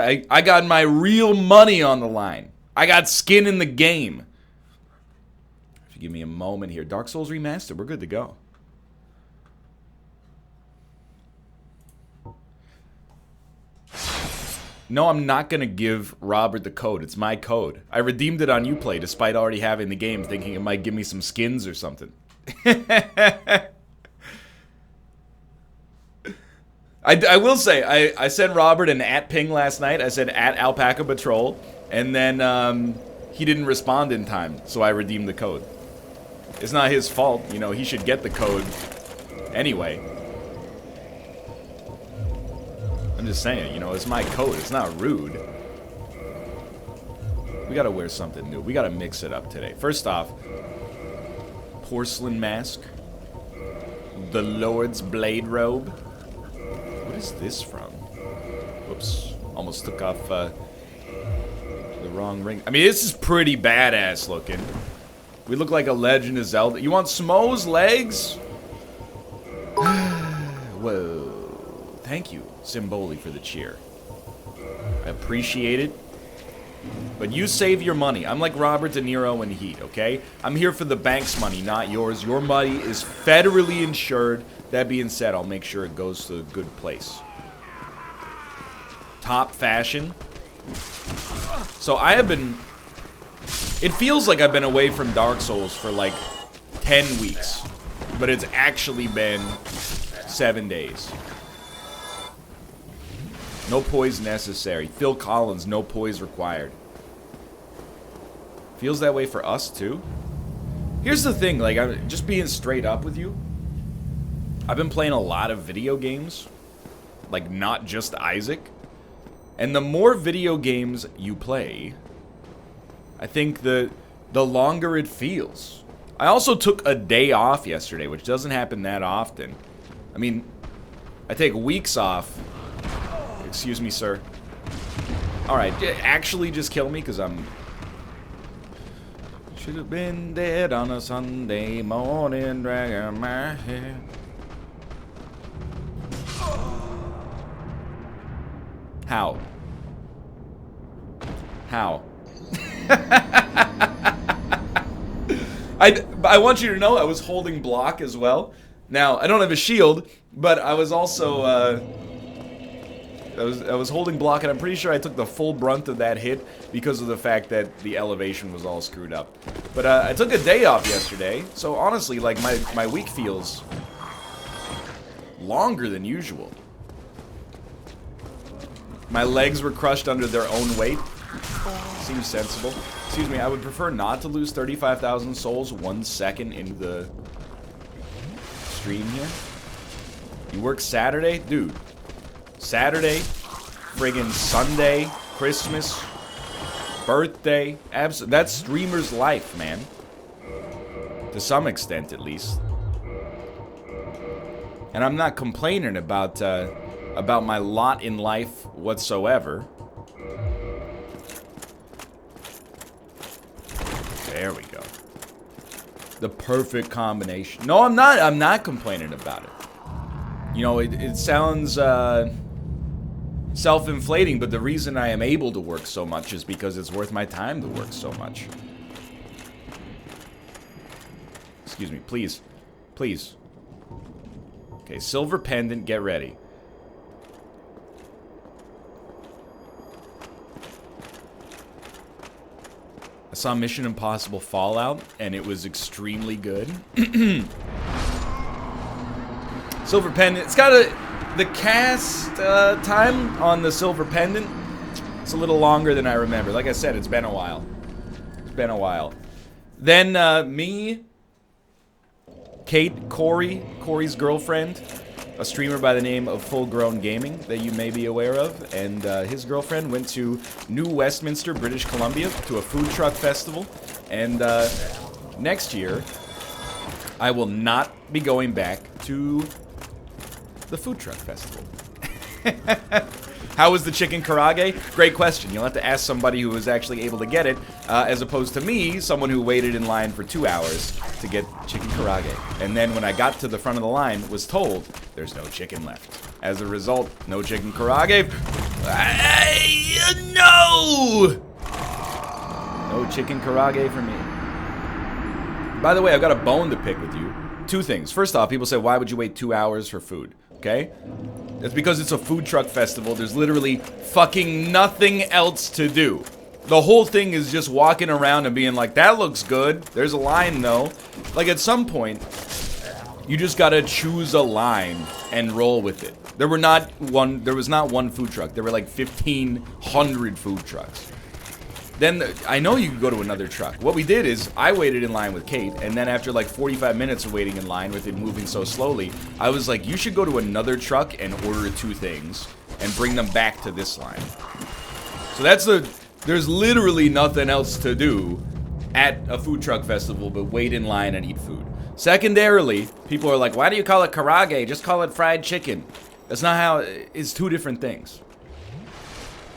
I got my real money on the line. I got skin in the game. If you give me a moment here. Dark Souls Remastered. We're good to go. No, I'm not going to give Robert the code. It's my code. I redeemed it on Uplay despite already having the game, thinking it might give me some skins or something. I will say, I sent Robert an @ping last night. I said @alpaca patrol, and then he didn't respond in time, so I redeemed the code. It's not his fault, you know, he should get the code anyway. I'm just saying, you know, it's my code. It's not rude. We gotta wear something new. We gotta mix it up today. First off, porcelain mask. The Lord's blade robe. What is this from? Whoops. Almost took off the wrong ring. I mean, this is pretty badass looking. We look like a Legend of Zelda. You want Smo's legs? Whoa. Thank you, Symboli, for the cheer. I appreciate it. But you save your money. I'm like Robert De Niro in Heat, okay? I'm here for the bank's money, not yours. Your money is federally insured. That being said, I'll make sure it goes to a good place. Top fashion. So I have been... It feels like I've been away from Dark Souls for like 10 weeks. But it's actually been 7 days. No poise necessary. Phil Collins, no poise required. Feels that way for us, too. Here's the thing, like, I'm just being straight up with you. I've been playing a lot of video games. Like, not just Isaac. And the more video games you play, I think the longer it feels. I also took a day off yesterday, which doesn't happen that often. I mean, I take weeks off. Excuse me, sir. Alright, actually just kill me, because I'm... Should have been dead on a Sunday morning, dragging my hair. How? How? I want you to know I was holding block as well. Now, I don't have a shield, but I was also, I was holding block, and I'm pretty sure I took the full brunt of that hit because of the fact that the elevation was all screwed up. But I took a day off yesterday, so honestly, like, my week feels longer than usual. My legs were crushed under their own weight. Seems sensible. Excuse me, I would prefer not to lose 35,000 souls 1 second into the stream here. You work Saturday? Dude. Saturday, friggin' Sunday, Christmas, birthday, that's streamer's life, man. To some extent, at least. And I'm not complaining about my lot in life whatsoever. There we go. The perfect combination. No, I'm not complaining about it. You know, it sounds self-inflating, but the reason I am able to work so much is because it's worth my time to work so much. Excuse me, please. Please. Okay, silver pendant, get ready. I saw Mission Impossible Fallout, and it was extremely good. Silver pendant. It's got the cast time on the silver pendant. It's a little longer than I remember. Like I said, it's been a while. It's been a while. Then me, Kate, Corey's girlfriend, a streamer by the name of Full Grown Gaming that you may be aware of, and his girlfriend went to New Westminster, British Columbia, to a food truck festival. And next year, I will not be going back to the food truck festival. How was the chicken karage? Great question. You'll have to ask somebody who was actually able to get it, as opposed to me, someone who waited in line for 2 hours to get chicken karage. And then when I got to the front of the line, was told there's no chicken left. As a result, no chicken karage. No! No chicken karage for me. By the way, I've got a bone to pick with you. Two things. First off, people say, why would you wait 2 hours for food? Okay? That's because it's a food truck festival. There's literally fucking nothing else to do. The whole thing is just walking around and being like, that looks good. There's a line, though. Like, at some point, you just gotta choose a line and roll with it. There was not one food truck. There were like 1,500 food trucks. Then, I know you could go to another truck. What we did is, I waited in line with Kate, and then after like 45 minutes of waiting in line with it moving so slowly, I was like, you should go to another truck and order 2 things, and bring them back to this line. So there's literally nothing else to do at a food truck festival but wait in line and eat food. Secondarily, people are like, why do you call it karage? Just call it fried chicken. That's not how, it's 2 different things.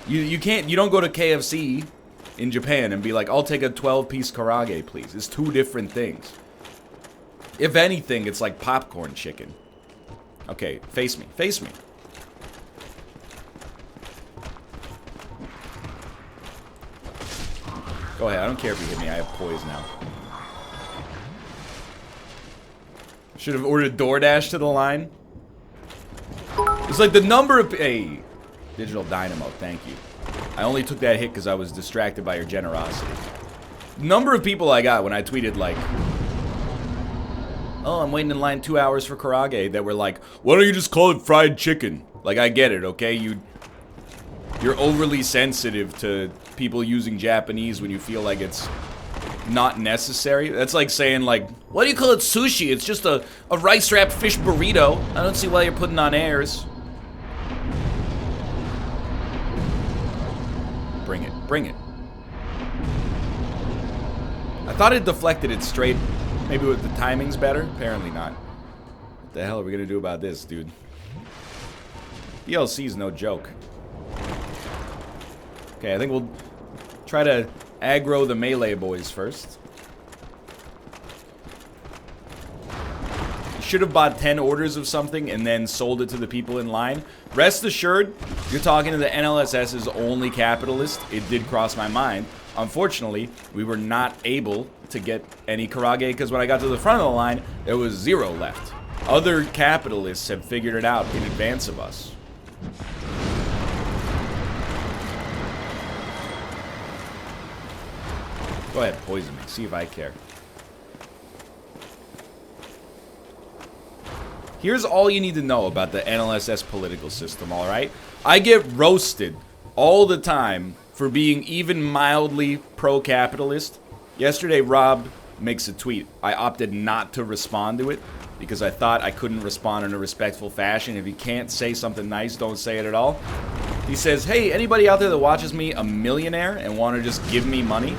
You don't go to KFC in Japan and be like, I'll take a 12-piece karage, please. It's 2 different things. If anything, it's like popcorn chicken. Okay, face me. Face me. Go ahead, I don't care if you hit me. I have poise now. Should have ordered DoorDash to the line. It's like the number of... Hey, Digital Dynamo, thank you. I only took that hit because I was distracted by your generosity. The number of people I got when I tweeted like, oh, I'm waiting in line 2 hours for karage, that were like, why don't you just call it fried chicken? Like, I get it, okay? You're overly sensitive to people using Japanese when you feel like it's not necessary. That's like saying like, why do you call it sushi? It's just a rice-wrapped fish burrito. I don't see why you're putting on airs. Bring it. Bring it. I thought it deflected it straight. Maybe with the timing's better? Apparently not. What the hell are we gonna do about this, dude? DLC's no joke. Okay, I think we'll try to aggro the melee boys first. You should have bought 10 orders of something and then sold it to the people in line. Rest assured, you're talking to the NLSS's only capitalist. It did cross my mind. Unfortunately, we were not able to get any karage because when I got to the front of the line, there was 0 left. Other capitalists have figured it out in advance of us. Go ahead, poison me. See if I care. Here's all you need to know about the NLSS political system, alright? I get roasted all the time for being even mildly pro-capitalist. Yesterday, Rob makes a tweet. I opted not to respond to it because I thought I couldn't respond in a respectful fashion. If you can't say something nice, don't say it at all. He says, hey, anybody out there that watches me a millionaire and want to just give me money?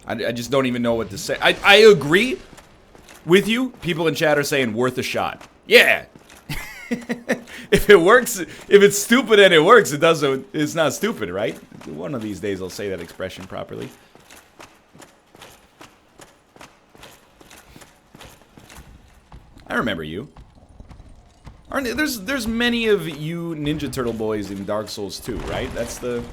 I just don't even know what to say. I agree with you. People in chat are saying worth a shot. Yeah. If it works, if it's stupid and it works, it's not stupid, right? One of these days I'll say that expression properly. I remember you. There's many of you Ninja Turtle boys in Dark Souls 2, right? That's the...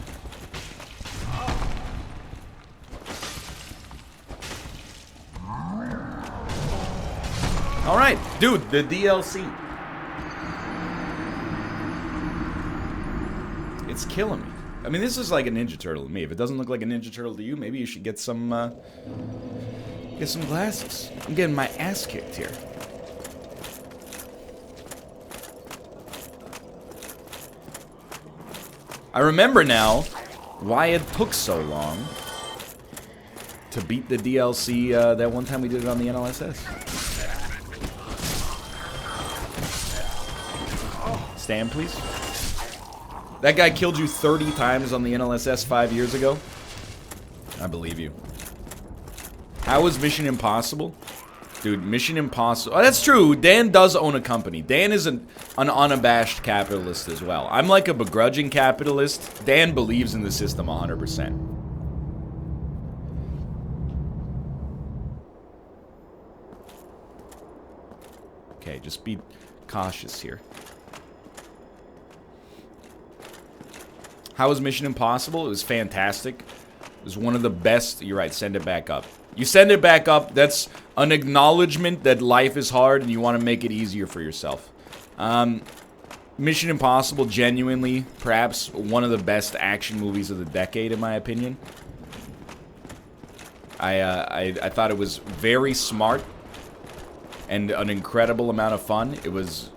Alright, dude, the DLC. It's killing me. I mean, this is like a Ninja Turtle to me. If it doesn't look like a Ninja Turtle to you, maybe you should get some glasses. I'm getting my ass kicked here. I remember now why it took so long to beat the DLC that one time we did it on the NLSS. Stand, please. That guy killed you 30 times on the NLSS 5 years ago? I believe you. How was Mission Impossible? Dude, Mission Impossible... Oh, that's true. Dan does own a company. Dan is an unabashed capitalist as well. I'm like a begrudging capitalist. Dan believes in the system 100%. okay. Just be cautious here. How was Mission Impossible? It was fantastic. It was one of the best. You're right, send it back up. You send it back up, that's an acknowledgement that life is hard and you want to make it easier for yourself. Mission Impossible, genuinely, perhaps one of the best action movies of the decade, in my opinion. I thought it was very smart and an incredible amount of fun. It was...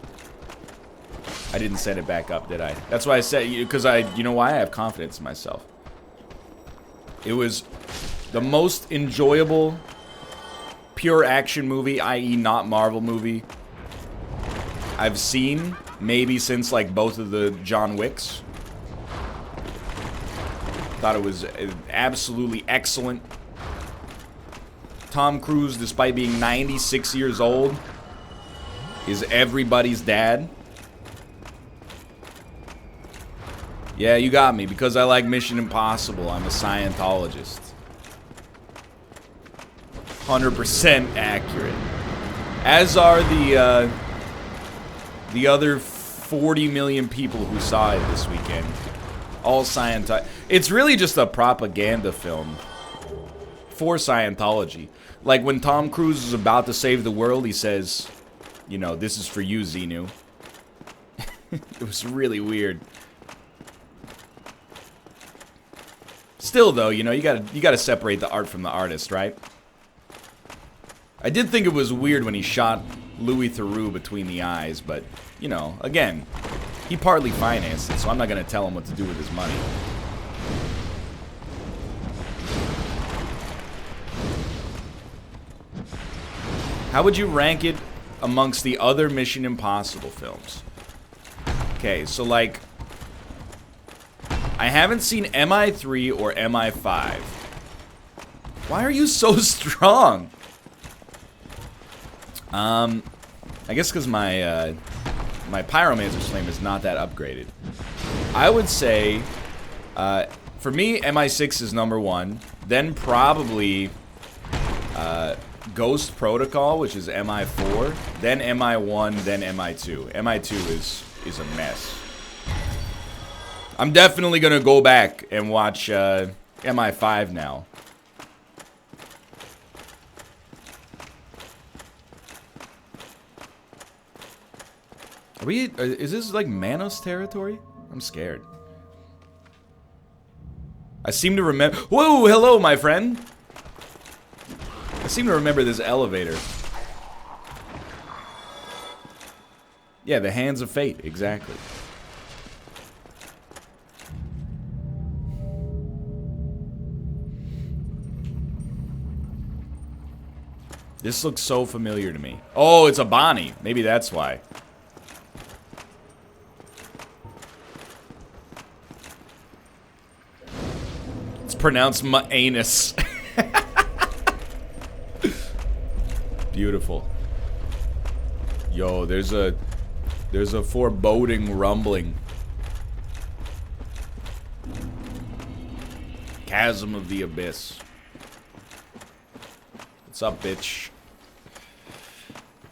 I didn't set it back up, did I? That's why I said, because you know why? I have confidence in myself. It was the most enjoyable pure action movie, i.e. not Marvel movie, I've seen, maybe since like both of the John Wicks. Thought it was absolutely excellent. Tom Cruise, despite being 96 years old, is everybody's dad. Yeah, you got me. Because I like Mission Impossible, I'm a Scientologist. 100% accurate. As are the other 40 million people who saw it this weekend. All Scientology. It's really just a propaganda film for Scientology. Like when Tom Cruise is about to save the world, he says, you know, this is for you, Xenu. It was really weird. Still, though, you know, you gotta separate the art from the artist, right? I did think it was weird when he shot Louis Theroux between the eyes, but, you know, again, he partly financed it, so I'm not gonna tell him what to do with his money. How would you rank it amongst the other Mission Impossible films? Okay, so like, I haven't seen MI3 or MI5. Why are you so strong? I guess because my my Pyromancer's Flame is not that upgraded. I would say, for me, MI6 is #1. Then probably Ghost Protocol, which is MI4. Then MI1. Then MI2. MI2 is a mess. I'm definitely gonna go back and watch MI5 now. Are we? Is this like Manos territory? I'm scared. I seem to remember. Whoa! Hello, my friend. I seem to remember this elevator. Yeah, the Hands of Fate, exactly. This looks so familiar to me. Oh, it's a Bonnie. Maybe that's why. It's pronounced ma-anus. Beautiful. Yo, there's a foreboding rumbling. Chasm of the Abyss. What's up, bitch?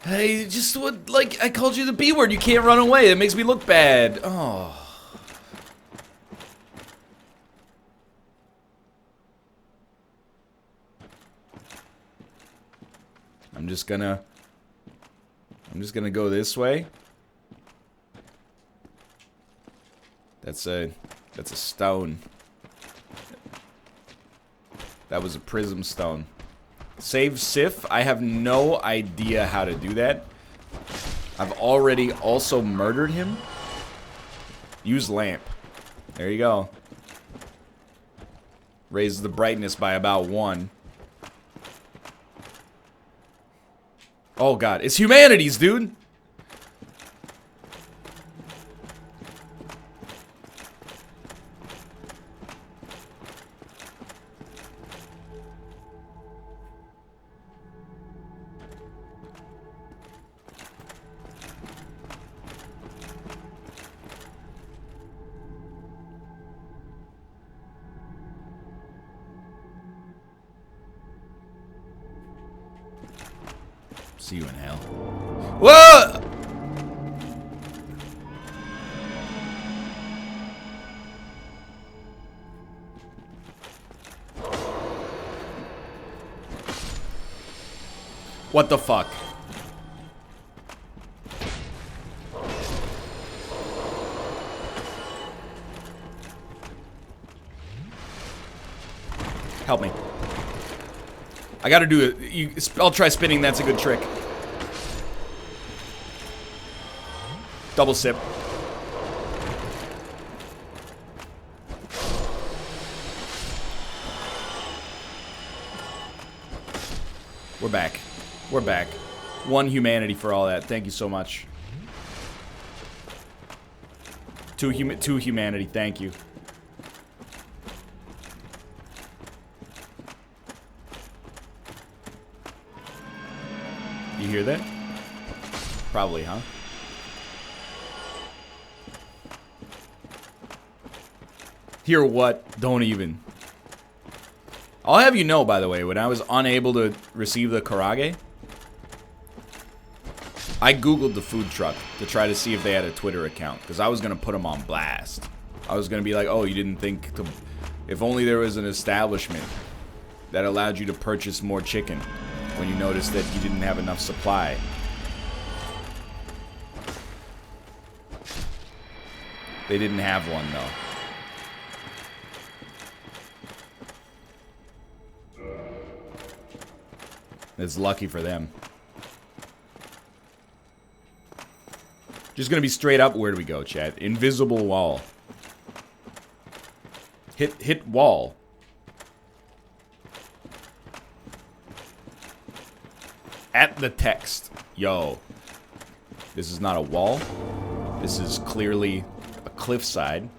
Hey, just what, like, I called you the B word. You can't run away. It makes me look bad. Oh. I'm just gonna go this way. That's a stone. That was a prism stone. Save Sif. I have no idea how to do that. I've already also murdered him. Use lamp. There you go. Raise the brightness by about 1. Oh god, it's humanities, dude! See you in hell. Whoa! What the fuck? Help me. I gotta do it. I'll try spinning. That's a good trick. Double sip. We're back. We're back. One humanity for all that. Thank you so much. Two humanity. Thank you. You hear that? Probably, huh? Hear what? Don't even. I'll have you know, by the way, when I was unable to receive the Karage, I googled the food truck to try to see if they had a Twitter account, because I was going to put them on blast. I was going to be like, oh, you didn't think to... If only there was an establishment that allowed you to purchase more chicken when you noticed that you didn't have enough supply. They didn't have one, though. It's lucky for them. Just gonna be straight up. Where do we go, chat? Invisible wall. Hit wall. At the text. Yo. This is not a wall. This is clearly a cliffside.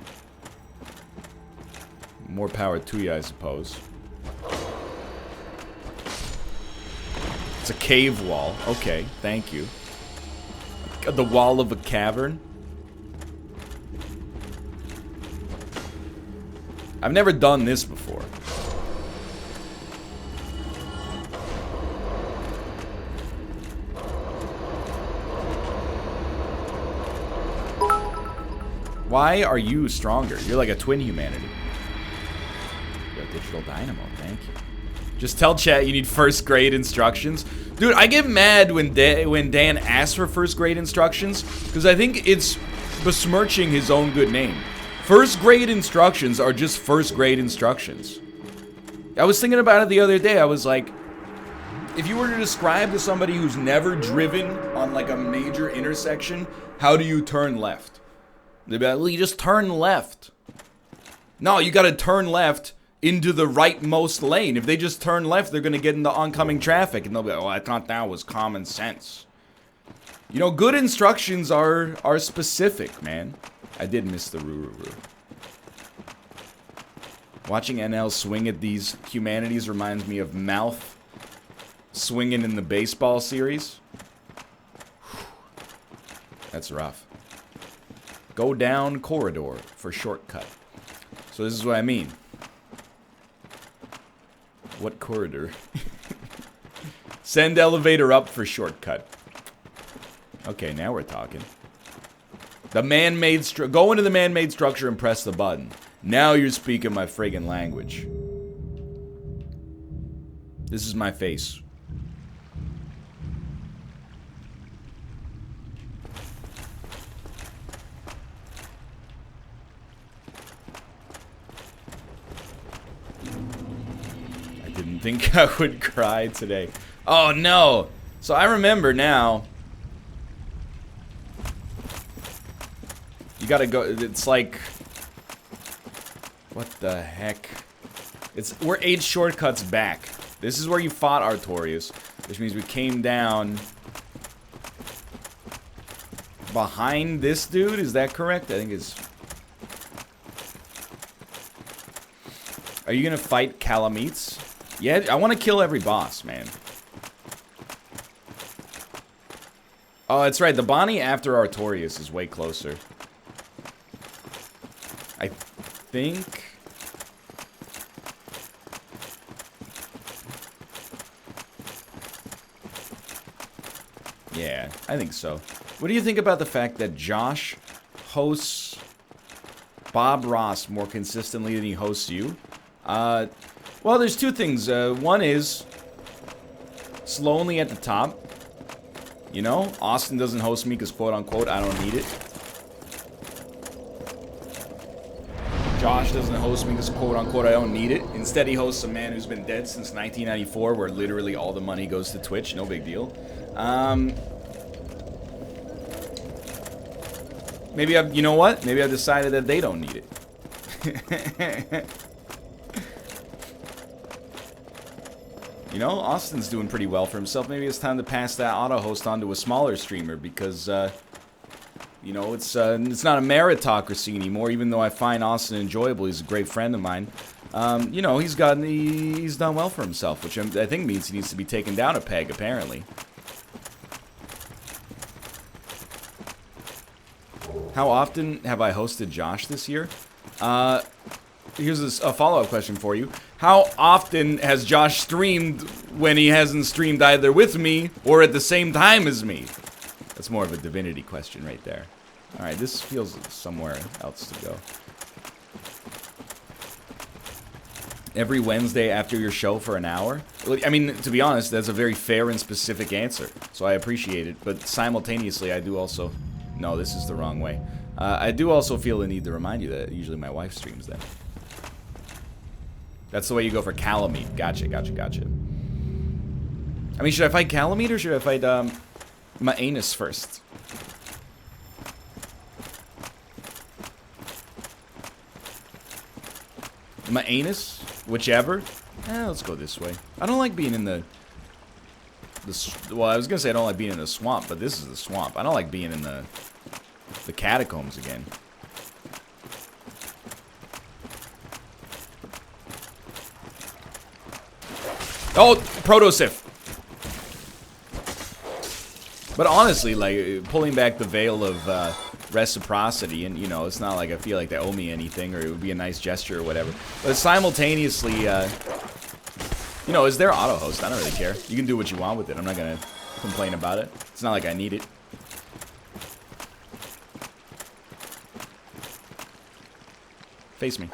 More power to you, I suppose. It's a cave wall. Okay, thank you. The wall of a cavern. I've never done this before. Why are you stronger? You're like a twin humanity. You're a digital dynamo, thank you. Just tell chat you need first grade instructions. Dude, I get mad when Dan asks for first grade instructions, because I think it's besmirching his own good name. First grade instructions are just first grade instructions. I was thinking about it the other day. I was like, if you were to describe to somebody who's never driven on like a major intersection, how do you turn left? They'd be like, well, you just turn left. No, you gotta turn left into the rightmost lane. If they just turn left, they're gonna get into oncoming traffic, and they'll be like, oh, I thought that was common sense. You know, good instructions are specific, man. I did miss the Ruru. Watching NL swing at these humanities reminds me of Mouth swinging in the baseball series. That's rough. Go down corridor for shortcut. So this is what I mean. What corridor? Send elevator up for shortcut. Okay, now we're talking. The man-made go into the man-made structure and press the button. Now you're speaking my friggin' language. This is my face. I didn't think I would cry today. Oh no! So I remember now. You gotta go, it's like, what the heck? We're 8 shortcuts back. This is where you fought Artorias, which means we came down behind this dude, is that correct? I think it's... Are you gonna fight Calamites? Yeah, I wanna kill every boss, man. Oh, that's right, the Bonnie after Artorias is way closer. I think... Yeah, I think so. What do you think about the fact that Josh hosts Bob Ross more consistently than he hosts you? Well, there's two things. One is, it's lonely at the top. You know, Austin doesn't host me because, quote unquote, I don't need it. Josh doesn't host me because, quote unquote, I don't need it. Instead, he hosts a man who's been dead since 1994, where literally all the money goes to Twitch. No big deal. Maybe I've, you know what? Maybe I've decided that they don't need it. You know, Austin's doing pretty well for himself. Maybe it's time to pass that auto host on to a smaller streamer because, you know, it's not a meritocracy anymore. Even though I find Austin enjoyable, he's a great friend of mine. You know, he's done well for himself, which I think means he needs to be taken down a peg. Apparently. How often have I hosted Josh this year? Here's a follow-up question for you. How often has Josh streamed when he hasn't streamed either with me or at the same time as me? That's more of a divinity question right there. Alright, this feels somewhere else to go. Every Wednesday after your show for an hour? I mean, to be honest, that's a very fair and specific answer. So I appreciate it. But simultaneously, I do also... No, this is the wrong way. I do also feel the need to remind you that usually my wife streams then. That's the way you go for Calamite. Gotcha, gotcha, gotcha. I mean, should I fight Calamite or should I fight my anus first? My anus? Whichever? Let's go this way. I don't like being in the... Well, I was gonna say I don't like being in the swamp, but this is the swamp. I don't like being in the catacombs again. Oh, Protosif. But honestly, like, pulling back the veil of reciprocity, and, you know, it's not like I feel like they owe me anything, or it would be a nice gesture or whatever. But simultaneously, you know, it's their auto host. I don't really care. You can do what you want with it. I'm not gonna complain about it. It's not like I need it. Face me.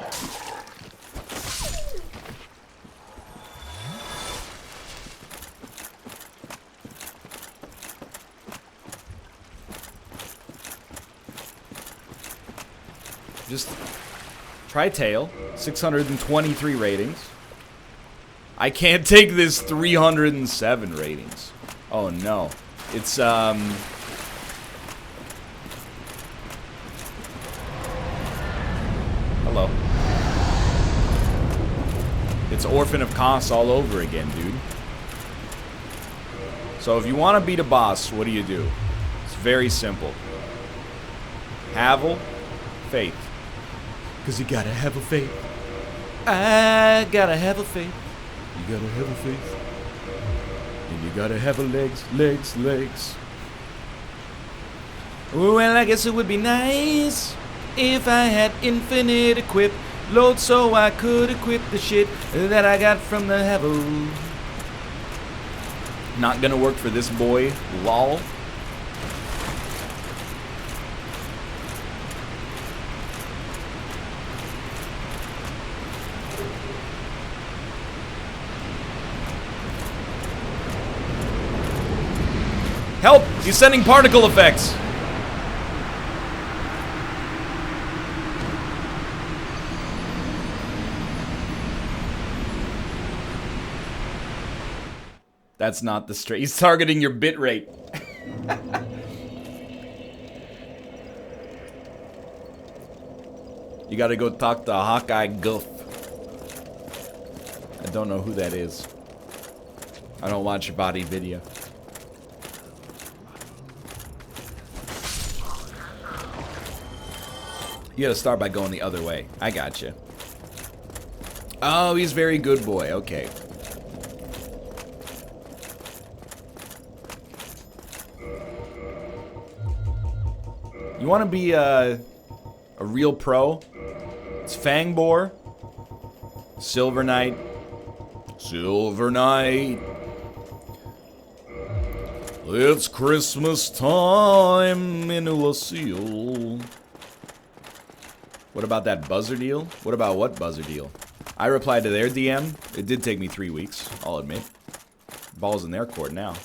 Just try tail. 623 ratings. I can't take this 307 ratings. Oh no. It's Hello. It's Orphan of Kos all over again, dude. So if you want to beat a boss, what do? It's very simple. Havel, faith. Because you gotta have a faith. I gotta have a faith. You gotta have a faith. And you gotta have a legs. Well, I guess it would be nice if I had infinite equip load so I could equip the shit that I got from the Havel. Not gonna work for this boy, lol. Help! He's sending particle effects! That's not the straight. He's targeting your bit rate. You gotta go talk to Hawkeye Goof. I don't know who that is. I don't watch your body video. You gotta start by going the other way. I gotcha. Oh, he's very good boy. Okay. You want to be a real pro? It's Fangbor, Silver Knight. It's Christmas time in Lucille. What about that buzzer deal? What about what buzzer deal? I replied to their DM. It did take me 3 weeks, I'll admit. Ball's in their court now.